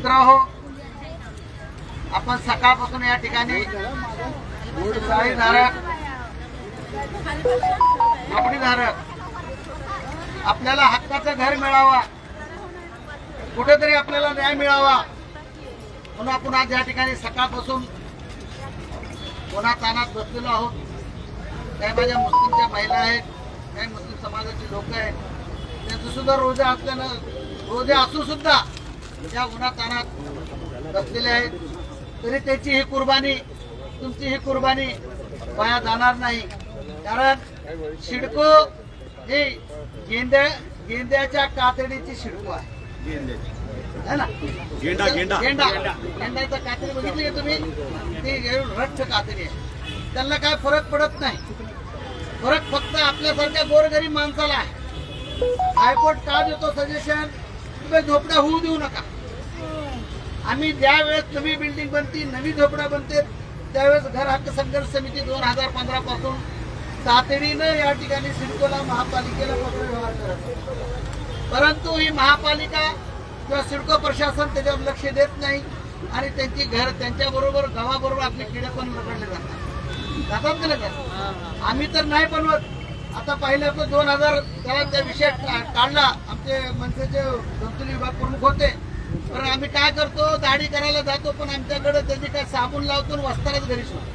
मित्रहो, आपण सकाळपासून या ठिकाणी चाळीधारक, नोकरीधारक आपल्याला हक्काचं घर मिळावा, कुठेतरी आपल्याला न्याय मिळावा म्हणून आपण आज या ठिकाणी सकाळपासून ताणात बसलेलो आहोत. काही माझ्या मुस्लिमच्या महिला आहेत, काही मुस्लिम समाजाची लोक आहेत, त्यांचं सुद्धा रोजे असल्यानं रोजे असून सुद्धा या ताणात बसलेले आहेत. तरी त्याची ही कुर्बानी, तुमची ही कुर्बानी वाया जाणार नाही. कारण शिडको ही गेंद्याच्या कातडीची शिडको आहे, है ना? गेंडाचा कातडी बघितली का तुम्ही? ती रट्ट कातडी आहे. त्यांना काय फरक पडत नाही. फरक फक्त आपल्यासारख्या गोरगरीब माणसाला आहे. हायकोर्ट का देतो सजेशन, तुम्ही झोपड्या होऊ देऊ नका. आम्ही ज्यावेळेस नवी बिल्डिंग बनती, नवी झोपड्या बनते, त्यावेळेस घर हक्क संघर्ष समिती 2015 पासून तातडीनं या ठिकाणी सिडकोला, महापालिकेला पत्र व्यवहार करत, परंतु ही महापालिका किंवा सिडको प्रशासन त्याच्यावर लक्ष देत नाही आणि त्यांची घर त्यांच्याबरोबर गावाबरोबर आपले किडे पण रगडले जातात का नाही? आम्ही तर नाही बनवत. आता पहिल्या तो 2000 त्याला त्या विषय काढला, आमचे मनसेचे संसदीय विभाग प्रमुख होते. पण आम्ही काय करतो, दाढी करायला जातो, पण आमच्याकडे त्यांनी काय साबून लावतो आणि वस्त्राच घरी सोडतो.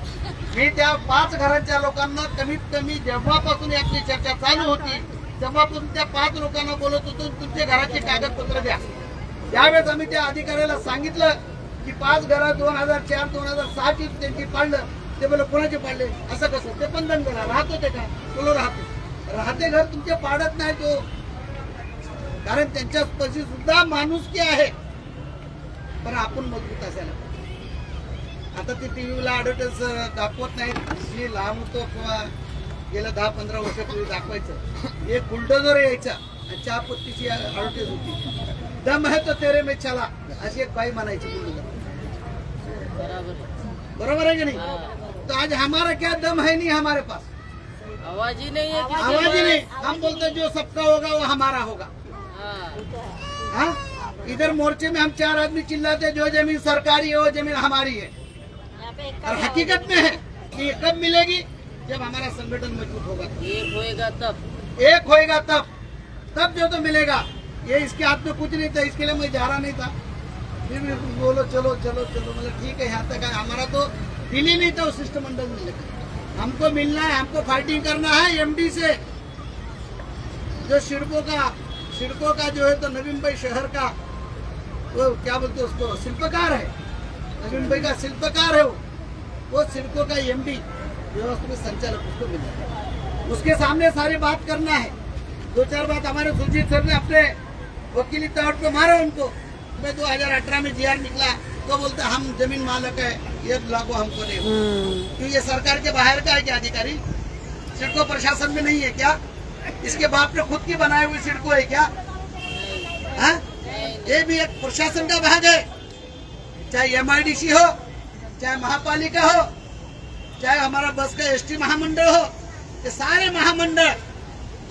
मी त्या 5 घरांच्या लोकांना कमीत कमी जेव्हापासून आपली चर्चा चालू होती तेव्हापासून त्या 5 लोकांना बोलत होतो, तुमच्या घराचे कागदपत्र द्या. त्यावेळेस आम्ही त्या अधिकाऱ्याला सांगितलं की 5 घरं 2004 2006 ची त्यांची पाडलं. ते बोल कोणाचे पाडले, असं कसं? ते पण दंड राहतो ते काय बोलो राहते घर तुमचे पाडत नाही तो, कारण त्यांच्या पशी सुद्धा माणुसकी आहे. पण आपण मजबूत असायला पाहिजे. आता ते टीव्हीला ऍडव्हर्टाईज दाखवत नाहीत. मी लहान होतो किंवा गेल्या 10-15 वर्षापूर्वी दाखवायचं, एक बुलडोजर यायचा आणि चहापत्तीची ऍडव्हर्टाईज होती. दम है तो तेरे में चला, अशी एक बाई म्हणायची बुलडोजर. बरोबर है कि नहीं? तो आज हमारा क्या दम है नहीं हमारे पास, आवाज ही नहीं है, आवाज ही नहीं. हम बोलते जो सबका होगा वो हमारा होगा. हाँ, इधर मोर्चे में हम 4 आदमी चिल्लाते जो जमीन सरकारी है वो जमीन हमारी है. और हकीकत में है कि ये कब मिलेगी, जब हमारा संगठन मजबूत होगा. एक होएगा तब जो तो मिलेगा. ये इसके हाथ में कुछ नहीं था, इसके लिए मैं जा रहा नहीं था. फिर भी बोलो चलो चलो चलो, मतलब ठीक है, यहाँ तक है. हमारा तो दिल ही नहीं था उस शिष्टमंडल में. हमको मिलना है, हमको फाइटिंग करना है एमडी से. जो सिडको का जो है तो नवीन भाई शहर का वो क्या बोलते उसको, शिल्पकार है. नवीन भाई का शिल्पकार है वो सिडको का एमडी व्यवस्थित संचालक, उसको मिलना है. उसके सामने सारी बात करना है. 2-4 बात हमारे सुरजीत सर ने अपने वकीली तौर पे मारा उनको. 2018 में जीआर निकला तो बोलते हम जमीन मालक है, ये लागू हमको नहीं. क्यों ये सरकार के बाहर का है क्या अधिकारी? सिडको प्रशासन में नहीं है क्या? इसके बाप ने खुद की बनाई हुई सिडको है क्या? हाँ, ये भी एक प्रशासन का भाग है. चाहे MIDC हो, चाहे महापालिका हो, चाहे हमारा बस का ST महामंडल हो, ये सारे महामंडल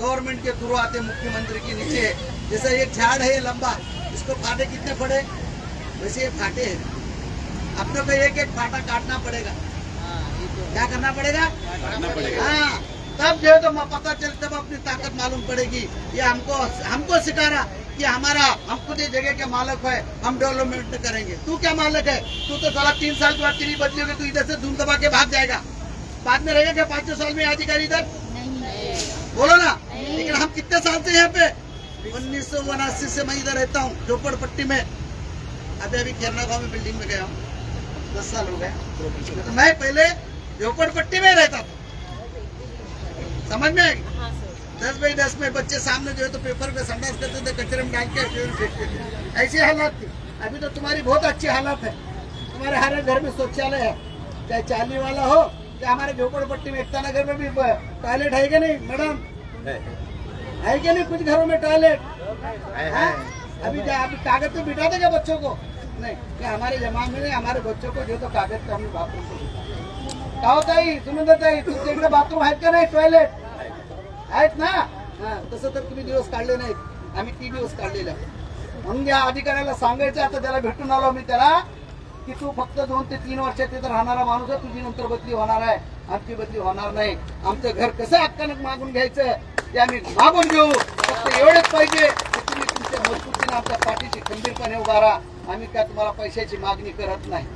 गवर्नमेंट के थ्रू आते, मुख्यमंत्री के नीचे. जैसा एक झाड़ है लंबा, इसको फाटे कितने पड़े, वैसे ये फाटे हैं. अपने को एक फाटा काटना पड़ेगा. क्या करना पड़ेगा? हाँ, तब जो है तो पता चलता, तब अपनी ताकत मालूम पड़ेगी. ये हमको सिखा रहा कि हम खुद ये जगह के मालक है, हम डेवलपमेंट करेंगे. तू क्या मालक है? तू तो साला 3 साल के बाद तेरी बदली होगी, तू इधर से धूम दबा के भाग जाएगा. बाद में रहेगा क्या 5 साल में अधिकारी इधर? बोलो ना. लेकिन हम कितने साल से यहाँ पे, 1979 से मैं इधर रहता हूँ झोपड़पट्टी में. अभी खेरना गांव में बिल्डिंग में गया हूँ, 10 साल हो गए. तो मैं पहले झोपड़पट्टी में रहता था. समझ में आएगी? 10 बाई 10 में बच्चे सामने जो है तो पेपर पे संडास करते थे, कचरे में डाल के फेंकते थे. ऐसी हालत थी. अभी तो तुम्हारी बहुत अच्छी हालत है. तुम्हारे हर घर में शौचालय है, चाहे चाली वाला हो, चाहे हमारे झोपड़पट्टी में एकता नगर में भी टॉयलेट है कि नहीं मैडम? है कि नहीं? कुछ घरों में टॉयलेट अभी कागज पे बिठा देगा बच्चों को नहीं. कि हमारे जमाने में हमारे बच्चों को जो तो कागज पे हमने बाथरूम को का होता है. सुनंदाताई, तुमच्याकडे बाथरूम आहेत का नाही? टॉयलेट आहेत ना? तसं तर तुम्ही दिवस काढले नाहीत, आम्ही 3 दिवस काढलेले. म्हणून या अधिकाऱ्याला सांगायचं, आता त्याला भेटून आलो मी त्याला, की तू फक्त 2 ते 3 वर्ष तिथं राहणारा माणूस आहे, तुझी नंतर बदली होणार आहे, आमची बदली होणार नाही. आमचं घर कसं हक्कानं मागून घ्यायचं ते आम्ही मागून घेऊ. फक्त एवढेच पाहिजे की तुम्ही तुमच्या मजबूतीने आमच्या पाठीशी खंबीरपणे उभा राहा. आम्ही काय तुम्हाला पैशाची मागणी करत नाही.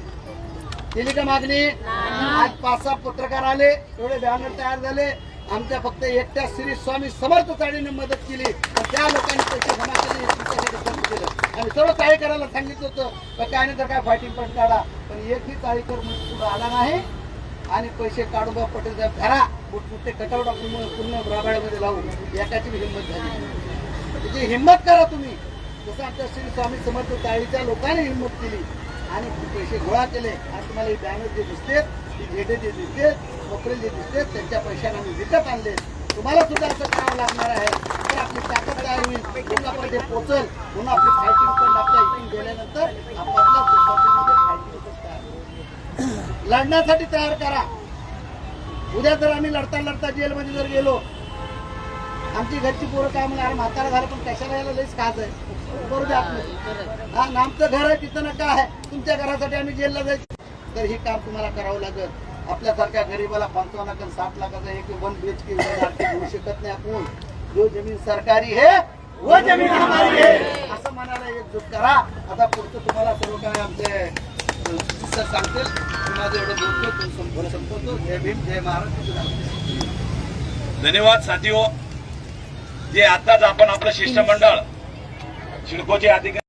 केली का मागणी? आज 5-6 पत्रकार आले, एवढे बॅनर तयार झाले. आमच्या फक्त एकट्या श्री स्वामी समर्थ चाळीने मदत केली, त्या लोकांनी पैसे जमा केले, तुमच्याकडे खर्च केलं. आम्ही सर्व चाळी करायला सांगितलं होतं, काय नाही तर काय फायटिंग पण काढा, पण एकही चाळीकर पुढे आला नाही. आणि पैसे काढू बा पटेल साहेब घरा मोठमोठे कटावट आपण पूर्ण राबाळ्यामध्ये लावू, एकाची हिंमत झाली. त्याची हिंमत करा तुम्ही. जसं आमच्या श्री स्वामी समर्थ चाळीच्या लोकांनी हिंमत केली आणि पैसे गोळा केले. आज तुम्हाला हे बॅनर जे दिसते, झेडे जे दिसते, कपडे जे दिसते, त्यांच्या पैशाने आम्ही विकत आणले. तुम्हाला सुद्धा असं करावं लागणार आहे. तर आपली ताकद काय होईल, लोकांपर्यंत पोहोचल. म्हणून आपली फायटिंग पण आपल्या इथून गेल्यानंतर आपापल्या सोसायटीमध्ये फायटिंग पण तयार होईल. लढण्यासाठी तयार करा. उद्या जर आम्ही लढता लढता जेलमध्ये जर गेलो, आमची घरची पोरं काय म्हणणार, म्हातारा झालं पण कशाला यायला लईच खाज आहे, करू द्या आपलं. हा, आमचं घर आहे तिथं नका आहे, तुमच्या घरासाठी आम्ही जेलला जायचं. तर हे काम तुम्हाला करावं लागेल. आपल्यासारख्या गरीबाला 55 लाख 60 लाखाचा एक 1 BHK घेऊ शकत नाही आपण. जो जमीन सरकारी है वो जमीन हमारी है असं म्हणायला एकजूट करा. आता पुढचं तुम्हाला सर्व काय आमचे सर सांगतील. माझं एवढं बोलतो, संपवतो. जय भीम, जय महाराष्ट्र. धन्यवाद साथीओ. जे आताच आपण आपलं शिष्टमंडळ सिडकोचे अधिकारी